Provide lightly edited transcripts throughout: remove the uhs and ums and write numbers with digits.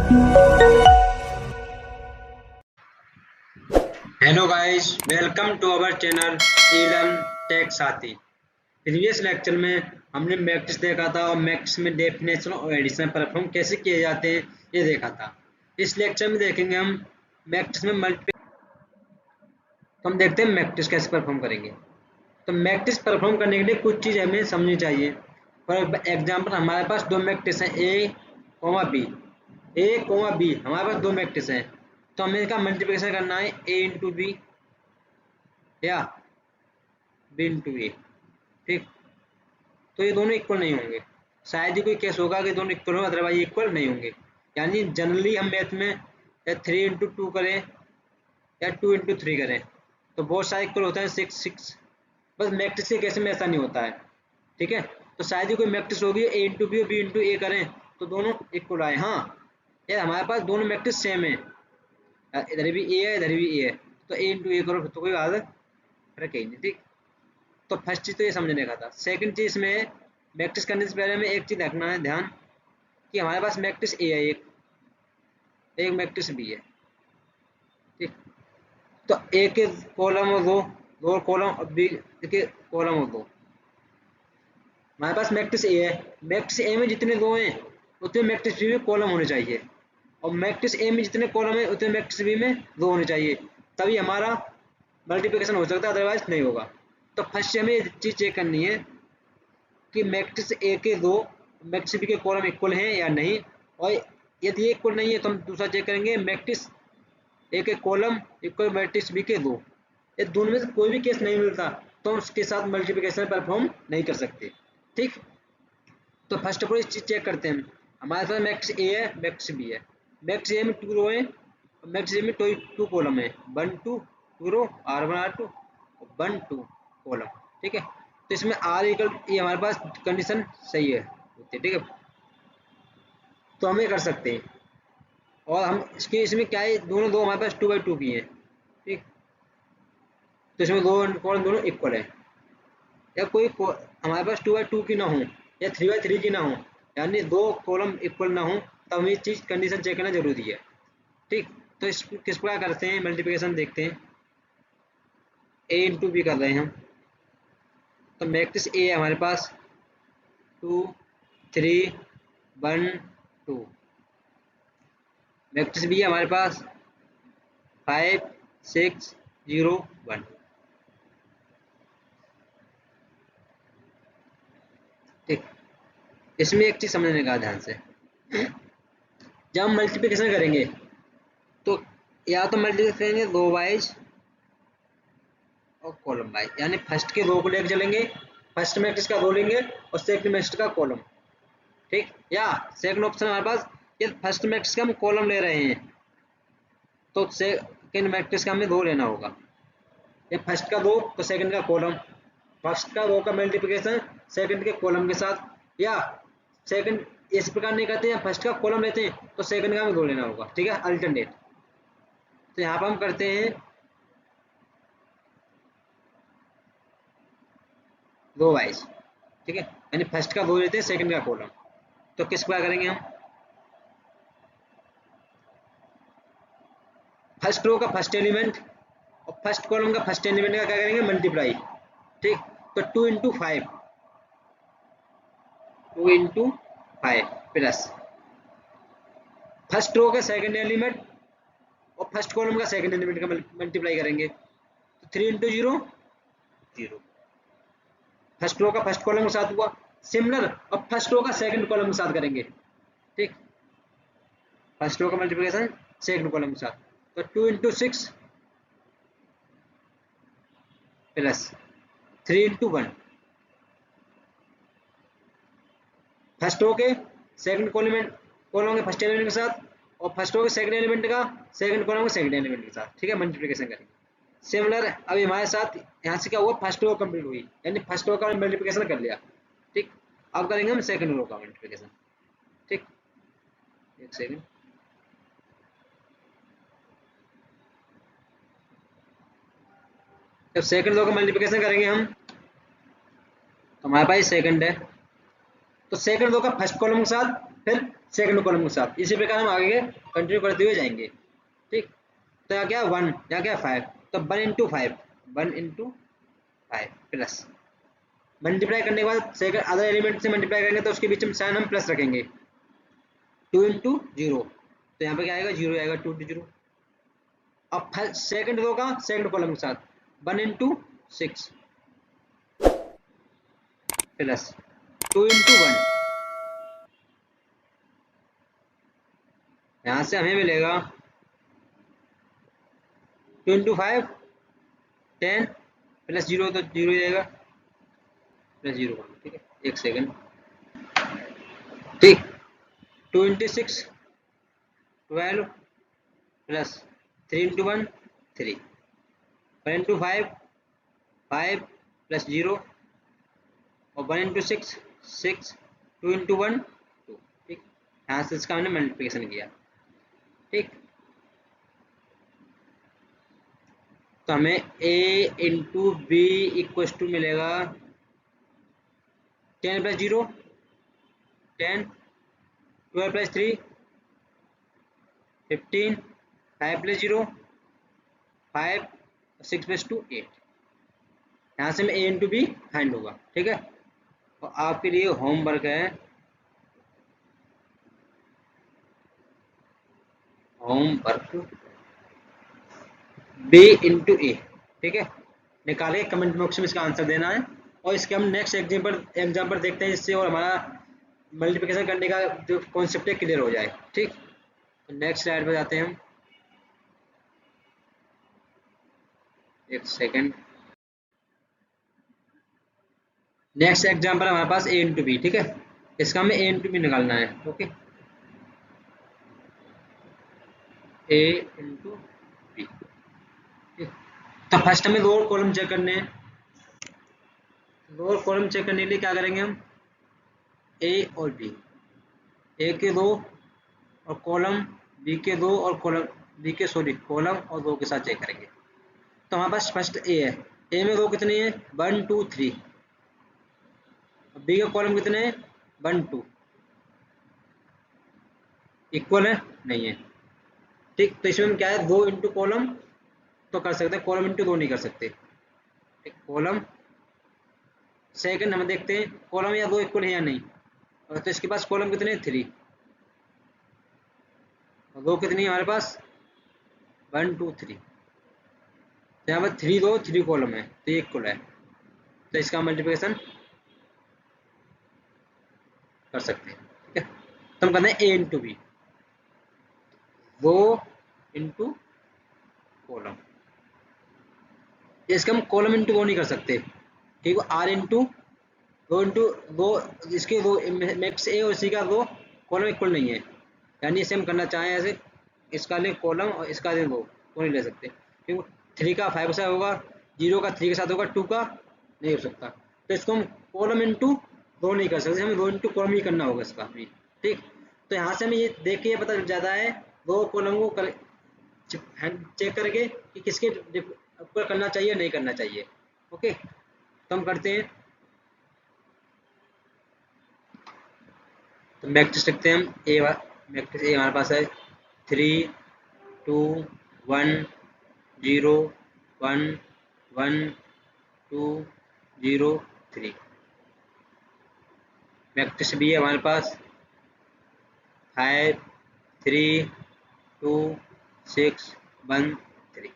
Hello guys, welcome to our channel इलम tech साथी। Previous lecture में हमने मैट्रिक्स देखा था और मैट्रिक्स में डेफिनेशन और एडिशन परफॉर्म कैसे किए जाते हैं ये देखा था। इस लेक्चर में देखेंगे हम मैट्रिक्स में मल्टीप्लिकेशन। तो हम देखते हैं मैट्रिक्स कैसे परफॉर्म करेंगे। तो मैट्रिक्स परफॉर्म करने के लिए कुछ चीज़ हमें समझनी चाहिए। फॉर एग्जाम्पल हमारे पास दो मैट्रिक्स हैं ए कोमा बी हमारे पास दो मैट्रिक्स हैं। तो हमें इसका मल्टीप्लिकेशन करना है ए इंटू बी या बी इंटू ए। ठीक, तो ये दोनों इक्वल नहीं होंगे। शायद ही कोई केस होगा कि दोनों इक्वल हो, अदरवाइज इक्वल नहीं होंगे। यानी जनरली हम मैथ में या 3 इंटू 2 करें या 2 इंटू 3 करें तो बहुत सारे इक्वल होता है 6 बस मैट्रिक्स के केस में ऐसा नहीं होता है। ठीक है, तो शायद ही कोई मैट्रिक्स होगी ए इंटू बी और बी इंटू ए करें तो दोनों इक्वल आए। हाँ, यार हमारे पास दोनों मैट्रिक्स सेम है, इधर भी ए है इधर भी ए है, तो ए इंटू ए करो तो कोई आदत फर्क ही नहीं। ठीक, तो फर्स्ट चीज़ तो ये समझने का था। सेकंड चीज़ में मैट्रिक्स करने से पहले हमें एक चीज़ रखना है ध्यान कि हमारे पास मैट्रिक्स ए है, एक मैट्रिक्स बी है। ठीक, तो ए के कॉलम और दो कॉलम और बी के कॉलम और दो। हमारे पास मैट्रिक्स ए है, मैट्रिक्स ए में जितने दो हैं उतने मैट्रिक्स बी में कॉलम होने चाहिए, और मैट्रिक्स ए में जितने कॉलम है उतने मैट्रिक्स बी में दो होने चाहिए, तभी हमारा मल्टीप्लिकेशन हो सकता है, अदरवाइज नहीं होगा। तो फर्स्ट हमें ये चीज़ चेक करनी है कि मैट्रिक्स ए के दो मैट्रिक्स बी के कॉलम इक्वल हैं या नहीं, और यदि ये इक्वल नहीं है तो हम दूसरा चेक करेंगे मैट्रिक्स ए के कॉलम इक्वल मैट्रिक्स बी के दो। ये दोनों में से कोई भी केस नहीं मिलता तो हम उसके साथ मल्टीप्लिकेशन परफॉर्म नहीं कर सकते। ठीक, तो फर्स्ट ऑफ ऑल इस चीज़ चेक करते हैं। हमारे पास मैट्रिक्स ए है मैट्रिक्स बी है। मैट्रिक्स ए में 2 रो है और मैट्रिक्स ए में टू कॉलम है, 1 2 रो R1 R2 और 1 2 कॉलम। ठीक है, तो इसमें आर इक्वल ये हमारे पास कंडीशन सही है होती है। ठीक है, तो हम ये कर सकते हैं, और हम इसमें क्या है, दोनों दो हमारे पास 2 बाई 2 की है। ठीक, तो इसमें दो कॉलम दोनों इक्वल है, या हमारे पास 2 बाई 2 की ना हो या 3 बाई 3 की ना हो, यानी दो कॉलम इक्वल ना हो, तब हमें चीज़ कंडीशन चेक करना जरूरी है। ठीक, तो इस किस प्रकार करते हैं मल्टीप्लिकेशन देखते हैं। ए इंटू बी कर रहे हैं हम, तो मैट्रिक्स ए है हमारे पास 2 3 1 2, मैट्रिक्स बी है हमारे पास 5 6 0 1। ठीक, इसमें एक चीज़ समझने का ध्यान से, जब हम मल्टीप्लिकेशन करेंगे तो या तो मल्टीप्लिकेशन करेंगे रो वाइज और कॉलम वाइज, यानी फर्स्ट के रो को लेकर चलेंगे, फर्स्ट मैट्रिक्स का रो लेंगे और सेकंड मैट्रिक्स का कॉलम। ठीक, या सेकंड ऑप्शन हमारे पास, ये फर्स्ट मैट्रिक्स का हम कॉलम ले रहे हैं तो सेकंड मैट्रिक्स का हमें रो लेना होगा। ये फर्स्ट का रो तो सेकंड का कॉलम, फर्स्ट का रो का मल्टीप्लिकेशन सेकंड के कॉलम के साथ, या सेकंड इस प्रकार नहीं करते हैं, फर्स्ट का कॉलम लेते हैं तो सेकंड का हमें रो लेना होगा। ठीक है, अल्टरनेट। तो यहाँ पर हम करते हैं रो वाइज। ठीक है, यानी फर्स्ट का रो लेते हैं सेकंड का कॉलम। तो किस प्रकार करेंगे हम, फर्स्ट रो का फर्स्ट एलिमेंट और फर्स्ट कॉलम का फर्स्ट एलिमेंट का क्या करेंगे, मल्टीप्लाई। ठीक, तो 2 इंटू 5 प्लस फर्स्ट रो का सेकंड एलिमेंट और फर्स्ट कॉलम का सेकंड एलिमेंट का मल्टीप्लाई करेंगे, तो 3 इंटू 0 0, फर्स्ट रो का फर्स्ट कॉलम के साथ हुआ। सिमिलर अब फर्स्ट रो का सेकंड कॉलम के साथ करेंगे। ठीक, फर्स्ट रो का मल्टीप्लिकेशन सेकंड कॉलम के साथ, तो 2 into 6 plus 3 into 1, first row के सेकंड कॉलम के फर्स्ट एलिमेंट के साथ और फर्स्ट रो के सेकंड एलिमेंट का सेकंड कॉलम के सेकंड एलिमेंट के साथ। ठीक है, मल्टीप्लिकेशन करेंगे। सिमिलर अभी हमारे साथ यहाँ से क्या हुआ, फर्स्ट रो कंप्लीट हुई, यानी फर्स्ट रो का मल्टीप्लिकेशन कर लिया। ठीक, अब करेंगे हम सेकंड रो का मल्टीप्लिकेशन। ठीक, एक सेकंड, जब सेकंड रो का मल्टीप्लिकेशन करेंगे हम तो हमारे पास सेकंड है, तो सेकंड रो का फर्स्ट कॉलम के साथ फिर सेकंड कॉलम के साथ। इसी प्रकार हम आगे कंटिन्यू करते हुए जाएंगे। ठीक, तो यहाँ क्या 1, यहाँ क्या 5, तो 1 इंटू 5, 1 इंटू 5 प्लस मल्टीप्लाई करने के बाद सेकंड अदर एलिमेंट से मल्टीप्लाई करेंगे तो उसके बीच में साइन हम प्लस रखेंगे। 2 इंटू 0, तो यहाँ पे क्या आएगा 0 आएगा, 2 इंटू 0। अब सेकंड रो का सेकंड कॉलम के साथ 1 इंटू 6 प्लस 2 इंटू 1, यहाँ से हमें मिलेगा 2 इंटू 5 10 प्लस 0 तो 0 ही रहेगा, प्लस 0 1। ठीक है, एक सेकंड। ठीक, 2 into 6 12 plus 3 into 1 3, 1 into 5 5 plus 0 और 1 इंटू 6 6, 2 इंटू 1 2। ठीक, यहाँ से इसका हमने मल्टीप्लिकेशन किया। ठीक, तो हमें a into B equal to मिलेगा 10 प्लस 0 10, 12 प्लस 3 15, 5 प्लस 0 5, 6 प्लस 2 8। यहाँ से में a इंटू बी फाइंड होगा। ठीक है, तो आपके लिए होमवर्क है, होमवर्क b इंटू ए। ठीक है, निकाल के कमेंट बॉक्स में इसका आंसर देना है, और इसके हम नेक्स्ट एग्जाम्पल देखते हैं, जिससे और हमारा मल्टीप्लिकेशन करने का जो कॉन्सेप्ट है क्लियर हो जाए। ठीक, तो नेक्स्ट स्लाइड पे जाते हैं हम, एक सेकेंड। नेक्स्ट एग्जाम्पल हमारे पास a इंटू बी। ठीक है, इसका हमें a इंटू बी निकालना है। Okay, a into B. तो फर्स्ट हमें लोअर कॉलम चेक करने हैं। लोअर कॉलम चेक करने के लिए क्या करेंगे हम, a और b, a के 2 और कॉलम, b के 2 और कॉलम, b के कॉलम और 2 के साथ चेक करेंगे। तो हमारे पास फर्स्ट a है, a में 2 कितने हैं 1 2 3, बी के कॉलम कितने हैं 1 2, इक्वल है नहीं है। ठीक, तो इसमें क्या है 2 इंटू कॉलम तो कर सकते हैं, कॉलम इंटू 2 नहीं कर सकते। ठीक, कॉलम सेकंड हम देखते हैं कॉलम या 2 इक्वल है या नहीं, और तो इसके पास कॉलम कितने 3 और 2 कितनी है हमारे पास 1 2 3, तो यहाँ पर 3 2 3 कॉलम है तो ये इक्वल है, तो इसका मल्टीप्लिकेशन कर सकते हैं। ठीक है, तो हम कहते हैं a into B, 2 into column. इसका हम कॉलम इंटू 2 नहीं कर सकते, क्योंकि r इंटू 2 इंटू 2, इसके 2 मैक्स a और इसी का 2 कॉलम इक्वल नहीं है, यानी इसे हम करना चाहें ऐसे, इसका ले कॉलम और इसका ले 2 नहीं ले सकते, क्योंकि 3 का 5 से होगा, 0 का 3 के साथ होगा, 2 का नहीं हो सकता, तो इसको हम कॉलम इंटू 2 नहीं कर सकते, हमें 2 इंटू कॉलम ही करना होगा इसका भी। ठीक, तो यहाँ से हमें ये देख के ये पता चल जाता है 2 कॉलम को चेक करके कि किसके ऊपर करना चाहिए नहीं करना चाहिए। ओके, तो हम करते हैं, तो मैट्रिक्स लिखते हैं हम ए, मैट्रिक्स ए हमारे पास है 3 2 1 0 1 1 2 0 3। मैट्रिक्स बी है हमारे पास 5 3 2 6 1 3।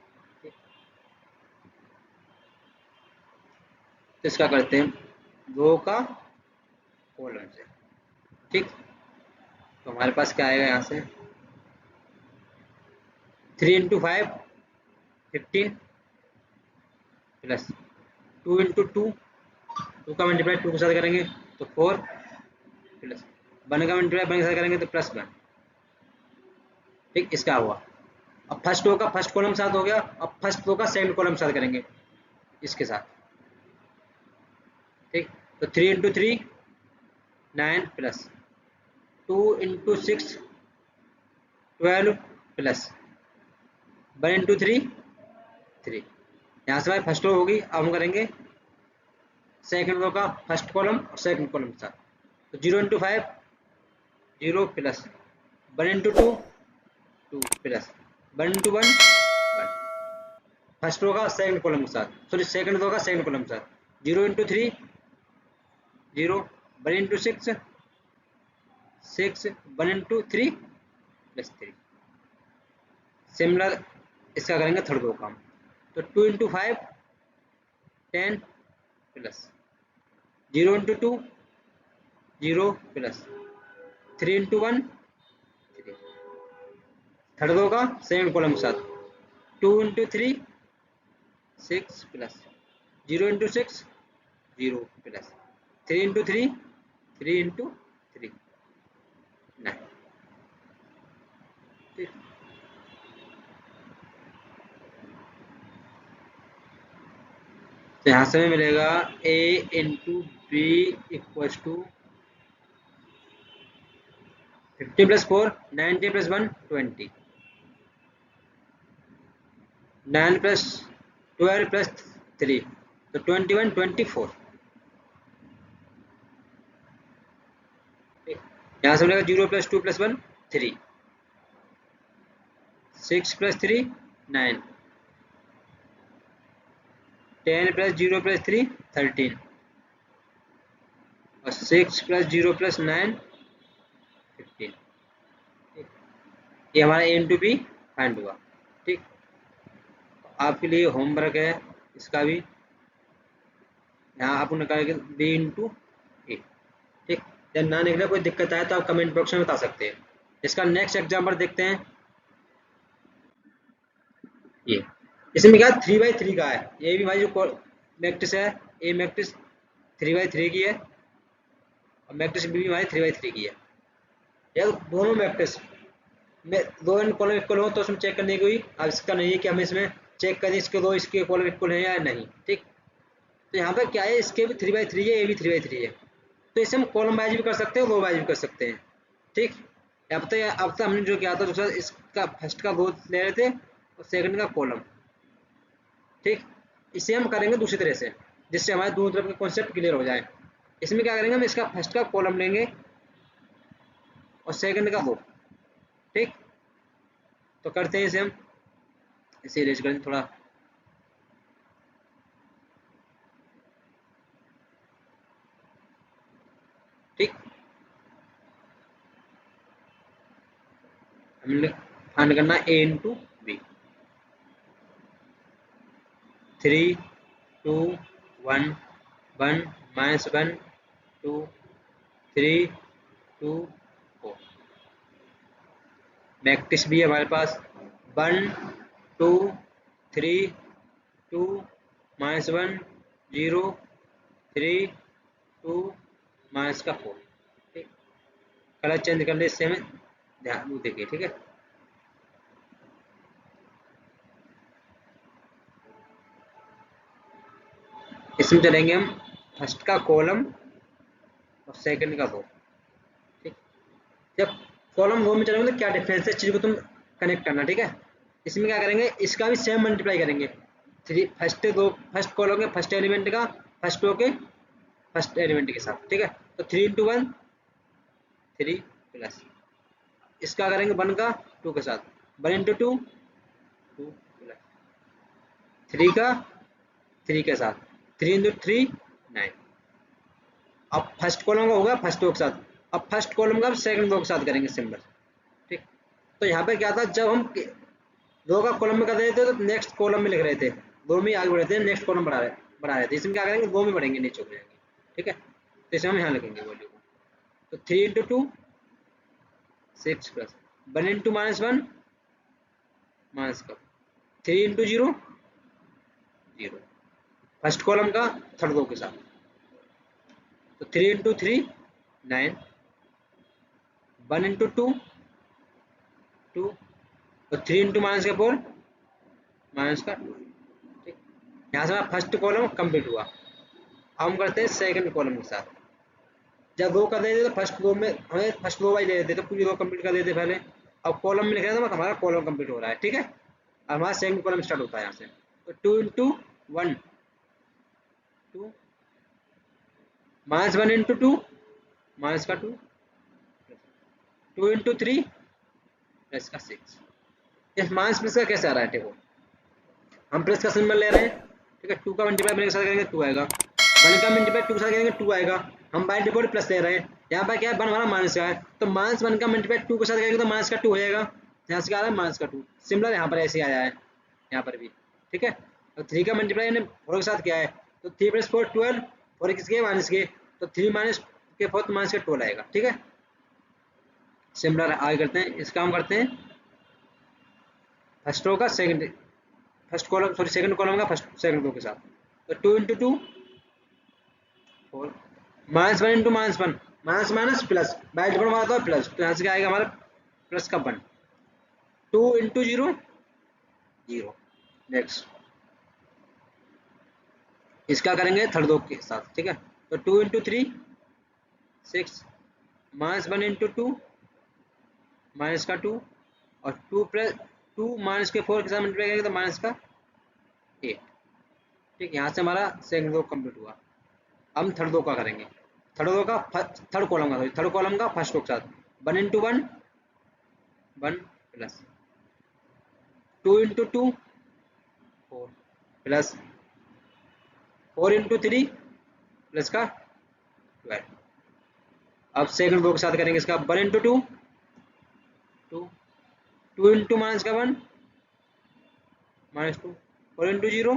तो इसका करते हैं 2 का कॉलम से। ठीक, तो हमारे पास क्या आएगा यहाँ से 3 इंटू 5 15 प्लस 2 इंटू 2, 2 का मल्टीप्लाई 2 के साथ करेंगे तो 4 प्लस 1 का मल्टीप्लाई 1 के साथ करेंगे तो प्लस 1। ठीक, इसका हुआ। अब फर्स्ट रो का फर्स्ट कॉलम साथ हो गया, अब फर्स्ट रो का सेकंड कॉलम साथ करेंगे इसके साथ। ठीक, तो 3 into 3 9 plus 2 into 6 12 plus 1 into 3 3। यहाँ से हमारी फर्स्ट रो होगी, अब हम करेंगे सेकंड रो का फर्स्ट कॉलम और सेकंड कॉलम के साथ, तो 0 into 5 0 plus 1 into 2 2 plus 1 into 1 1। First row का सेकंड कॉलम के साथ, सॉरी सेकंड रो का सेकंड कॉलम के साथ 0 into 3 0 1 into 6 6 1 into 3 plus 3। Similar इसका करेंगे थर्ड रो काम, तो 2 into 5 10 plus 0 into 2 0 plus 3 into 1 3। Third row का सेकंड कॉलम के साथ 2 into 3 6 plus 0 into 6 0 plus 3 into 3 3 into 3 9। तो यहाँ से हमें मिलेगा a into B equal to 50 plus 4 90 plus 1 20 9 plus 12 plus 3 तो 21 24। यहाँ से मिलेगा 0 plus 2 plus 1 3 6 plus 3 9 10 plus 0 plus 3 13 और 6 प्लस 0 प्लस 9 15। ये हमारा ए इंटू बी फाइंड हुआ। ठीक, आपके लिए होमवर्क है इसका भी, यहाँ आप निकालेंगे बी इंटू ए। ठीक, जब ना निकले कोई दिक्कत आए तो आप कमेंट बॉक्स में बता सकते हैं। इसका नेक्स्ट एग्जाम्पल देखते हैं। ये इसमें क्या 3/3 का है, ये भी हमारी जो मैट्रिक्स है ए मैट्रिक्स 3/3 की है और मैट्रिक्स बी भी हमारी 3/3 की है। या तो दोनों मैट्रिक्स में दो एंड कॉलम इक्वल हो तो उसमें चेक करने की कोई आवश्यकता नहीं है कि हमें इसमें चेक करें इसके दो इसके कॉलम इक्वल है या नहीं। ठीक, तो यहाँ पर क्या है, इसके भी 3/3 है, ए भी 3/3 है, तो इसे हम कॉलम वाइज भी कर सकते हैं, रो वाइज भी कर सकते हैं। ठीक, अब तक हमने जो किया था दूसरा इसका फर्स्ट का रो ले रहे थे और सेकंड का कॉलम। ठीक, इसे हम करेंगे दूसरी तरह से जिससे हमारे दोनों तरफ के कॉन्सेप्ट क्लियर हो जाए। इसमें क्या करेंगे, हम इसका फर्स्ट का कॉलम लेंगे और सेकंड का रो। ठीक, तो करते हैं इसे हम, इसे इरेज करें थोड़ा। ठीक, हमने फाइंड करना ए इंटू बी। 3 2 1 1 माइनस 1 2 3 2 4। मैट्रिक्स भी है हमारे पास 1 2 3 2 माइनस 1 0 3 2 माइनस का 4। ठीक, कलर चेंज कर ले इससे हमें ध्यान देखिए। ठीक है, इसमें चलेंगे हम फर्स्ट का कॉलम और सेकंड का रो। ठीक, जब कॉलम रो में चलेंगे तो क्या डिफरेंस है, चीज को तुम कनेक्ट करना। ठीक है, इसमें क्या करेंगे, इसका भी सेम मल्टीप्लाई करेंगे फर्स्ट कॉलम के फर्स्ट एलिमेंट का फर्स्ट रो के फर्स्ट एलिमेंट के साथ। ठीक है, तो 3 इंटू 1 3 प्लस इसका करेंगे 1 का 2 के साथ 1 इंटू 2 2 प्लस 3 का 3 के साथ 3 इंटू 3 9। अब फर्स्ट कॉलम का होगा फर्स्ट रो के साथ, अब फर्स्ट कॉलम का सेकंड रो के साथ करेंगे सिंबल। ठीक, तो यहाँ पे क्या था, जब हम रो का कॉलम में कर रहे थे तो नेक्स्ट कॉलम में लिख रहे थे, रो में आगे बढ़ रहे थे, नेक्स्ट कॉलम बढ़ा रहे थे। इसमें क्या करेंगे, रो में बढ़ेंगे नीचे हो जाएंगे। ठीक है, तो इसे हम यहाँ लिखेंगे वैल्यू को, तो 3 इंटू 2 6 प्लस 1 इंटू -1 माइनस का 3 इंटू 0 0 फर्स्ट कॉलम का थर्ड रो के साथ, तो 3 इंटू 3 9 1 इंटू 2 2 और 3 इंटू माइनस का 4 माइनस का 2। ठीक, यहाँ से हमारा फर्स्ट कॉलम कंप्लीट हुआ। अब हम करते हैं सेकंड कॉलम के साथ। जब रो कर देते तो फर्स्ट रो में हमें फर्स्ट रो वाइज ले लेते तो पूरी रो कंप्लीट कर देते पहले। अब कॉलम में लिख रहे हैं तो हमारा कॉलम कंप्लीट हो रहा है। ठीक है, अब हमारा सेकंड कॉलम स्टार्ट होता है यहाँ से, तो 2 इंटू 1 2 -1 इंटू 2 माइनस का 2 2 इंटू 3 प्लस का 6। इस माइनस प्लस का कैसे आ रहा है? देखो हम प्लस का सिंबल ले रहे हैं, ठीक है, 2 का मल्टीप्लाई मेरे के साथ करेंगे 2 आएगा, 1 का मल्टीप्लाई 2 के साथ करेंगे 2 आएगा। हम बाय डिफॉल्ट प्लस ले रहे हैं, यहाँ पर क्या है 1 हमारा माइनस का है, तो माइनस 1 का मल्टीप्लाई 2 के साथ करेंगे तो माइनस का 2 हो जाएगा, यहाँ से क्या आ रहा है माइनस का 2। सिमिलर यहाँ पर ऐसे आया है, यहाँ पर भी, ठीक है। तो 3 का मल्टीप्लाई ने 4 के साथ किया है, तो 3 प्लस 4 12, 4 किसके माइनस के, तो 3 माइनस के 4 माइनस के 12 आएगा, ठीक है। सिमिलर आगे करते हैं, इसका हम करते हैं फर्स्ट रो का second, first column sorry second column का फर्स्ट सेकंड रो के साथ। तो 2 into 2 4, minus 1 into minus 1, minus minus plus, by default मारा था प्लस, तो यहाँ से क्या आएगा हमारा प्लस का 1। 2 इंटू 0 0। नेक्स्ट इसका करेंगे थर्ड रो के साथ, ठीक है। तो 2 इंटू 3 6, माइनस 1 इंटू 2 माइनस का 2, और 2 प्लस 2 माइनस के 4 के साथ मल्टीप्लाई करेंगे तो माइनस का 8, ठीक। यहाँ से हमारा सेकंड रो कंप्लीट हुआ। हम थर्ड रो का करेंगे, थर्ड रो का थर्ड कॉलम का फर्स्ट रो के साथ 1 into 1 1 plus 2 into 2 4 plus 4 into 3 plus का 12। अब सेकंड रो के साथ करेंगे इसका 1 इंटू 2 2, 2 इंटू माइनस का 1 माइनस 2, 4 इंटू 0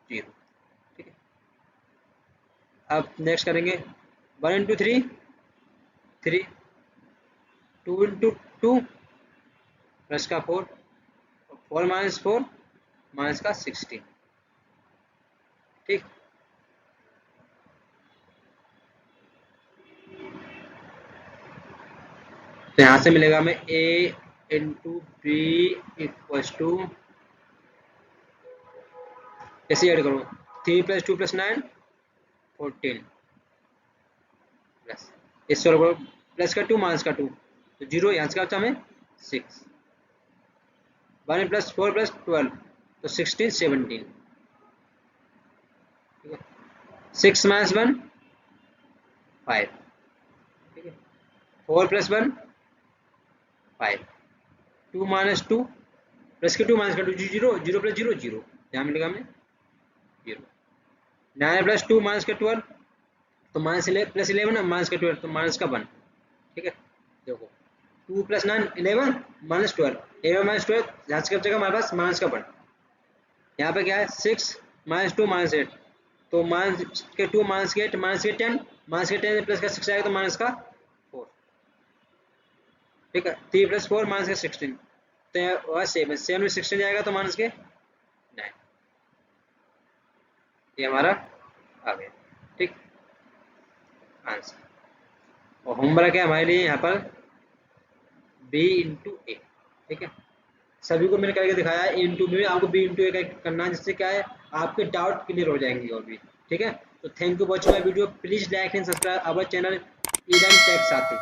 0, ठीक है। अब नेक्स्ट करेंगे 1 इंटू 3 3, 2 इंटू 2 प्लस का 4, 4 माइनस 4 माइनस का 16, ठीक। तो यहाँ से मिलेगा हमें a into B equals to, कैसे ऐड करूँ, 3 प्लस 2 प्लस 9 14 प्लस इस प्लस का 2 माइनस का 2, तो 0, यहाँ से क्या होता है हमें 6, 1 प्लस 4 प्लस 12 तो 16 17, ठीक है। 6 माइनस 1 5, ठीक है। 4 प्लस 1 5, 2 माइनस 2 प्लस के 2 माइनस का 2 0, 0 प्लस 0 0, यहाँ मिलेगा हमें 0। 9 प्लस 2 माइनस का 12 तो माइनस प्लस 11 माइनस का 12 तो माइनस का 1, ठीक है। देखो 2 प्लस 9 11 माइनस 12, 11 माइनस 12 यहाँ से कब जगह हमारे पास माइनस का 1। यहाँ पे क्या है 6 माइनस 2 माइनस 8, तो माइनस के 2 माइनस के 8 माइनस के 10 माइनस के 10 प्लस का 6 आएगा तो माइनस का 4, ठीक है। 3 प्लस 4 माइनस का 16, तो 7 7 में 16 जाएगा तो माइनस के 9, ये हमारा आ गया, ठीक आंसर। और होमवर्क है हमारे लिए यहाँ पर b इंटू ए, ठीक है। सभी को मैंने करके दिखाया है, a इंटू बी में आपको b इंटू ए करना है, जिससे क्या है आपके डाउट क्लियर हो जाएंगे और भी, ठीक है। तो thank you watching my video, please like and subscribe our channel Eden tech साथी।